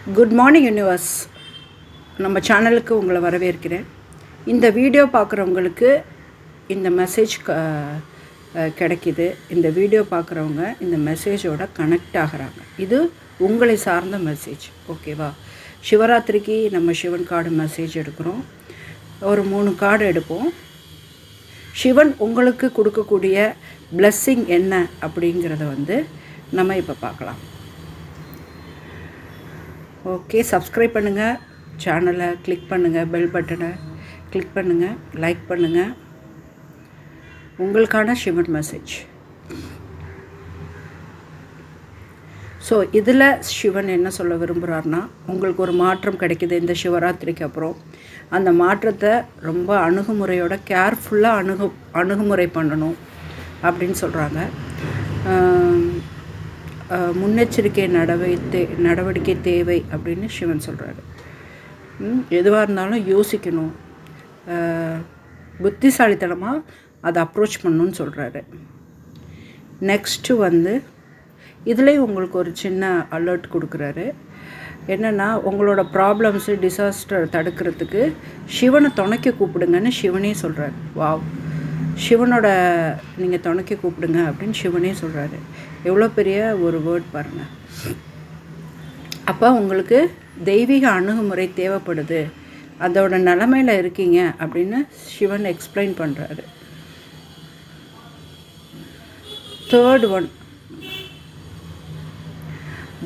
Good morning universe. நம்ம சேனலுக்கு உங்களை வரவேற்கிறேன். இந்த வீடியோ பார்க்குறவங்களுக்கு இந்த மெசேஜ் கிடைக்கிது. இந்த வீடியோ பார்க்குறவங்க இந்த மெசேஜோட கனெக்ட் ஆகிறாங்க. இது உங்களை சார்ந்த மெசேஜ், ஓகேவா? சிவராத்திரிக்கு நம்ம சிவன் கார்டு மெசேஜ் எடுக்கிறோம். ஒரு 3 கார்டு எடுப்போம். சிவன் உங்களுக்கு கொடுக்கக்கூடிய பிளெஸ்ஸிங் என்ன அப்படிங்கிறத நம்ம இப்போ பார்க்கலாம். ஓகே, சப்ஸ்கிரைப் பண்ணுங்கள், சேனலை கிளிக் பண்ணுங்கள், பெல் பட்டனை கிளிக் பண்ணுங்கள், லைக் பண்ணுங்கள். உங்களுக்கான சிவன் மெசேஜ். ஸோ இதில் சிவன் என்ன சொல்ல விரும்புகிறாருன்னா, உங்களுக்கு ஒரு மாற்றம் கிடைக்கிது இந்த சிவராத்திரிக்கு அப்புறம். அந்த மாற்றத்தை ரொம்ப அணுகுமுறையோட கேர்ஃபுல்லாக அணுகுமுறை பண்ணணும் அப்படின்னு சொல்கிறாங்க. முன்னெச்சரிக்கை நடவடிக்கை தேவை அப்படின்னு சிவன் சொல்கிறாரு. எதுவாக இருந்தாலும் யோசிக்கணும், புத்திசாலித்தனமாக அதை அப்ரோச் பண்ணணும்னு சொல்கிறாரு. நெக்ஸ்ட்டு இதுலேயும் உங்களுக்கு ஒரு சின்ன அலர்ட் கொடுக்குறாரு. என்னென்னா, உங்களோட ப்ராப்ளம்ஸு டிசாஸ்டர் தடுக்கிறதுக்கு சிவனை துணைக்க கூப்பிடுங்கன்னு சிவனே சொல்கிறார். வாவ், சிவனோட நீங்கள் துணைக்க கூப்பிடுங்க அப்படின்னு சிவனே சொல்கிறாரு. எவ்வளோ பெரிய ஒரு வேர்ட் பாருங்கள். அப்போ உங்களுக்கு தெய்வீக அணுகுமுறை தேவைப்படுது, அதோட நிலமையில் இருக்கீங்க அப்படின்னு சிவன் எக்ஸ்பிளைன் பண்ணுறாரு. தேர்ட் ஒன்,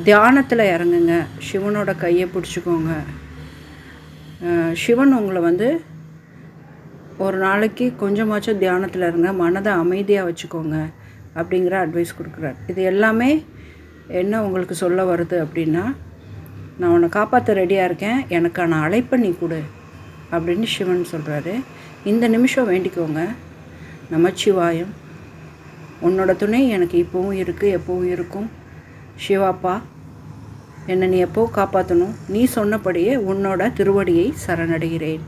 தியானத்தில் இறங்குங்க, சிவனோட கையை பிடிச்சிக்கோங்க. சிவன் உங்களை ஒரு நாளைக்கு கொஞ்சமாச்சும் தியானத்தில் இருங்க, மனதை அமைதியாக வச்சுக்கோங்க அப்படிங்கிற அட்வைஸ் கொடுக்குறாரு. இது எல்லாமே என்ன உங்களுக்கு சொல்ல வருது அப்படின்னா, நான் உன்னை காப்பாற்ற ரெடியாக இருக்கேன், எனக்கான அழைப்பை நீ கொடு அப்படின்னு சிவன் சொல்கிறாரு. இந்த நிமிஷம் வேண்டிக்கோங்க, நமச்சிவாயம், உன்னோட துணை எனக்கு இப்போவும் இருக்குது, எப்போவும் இருக்கும். சிவாப்பா, என்னை நீ எப்போவும் காப்பாற்றணும், நீ சொன்னபடியே உன்னோட திருவடியை சரணடைகிறேன்.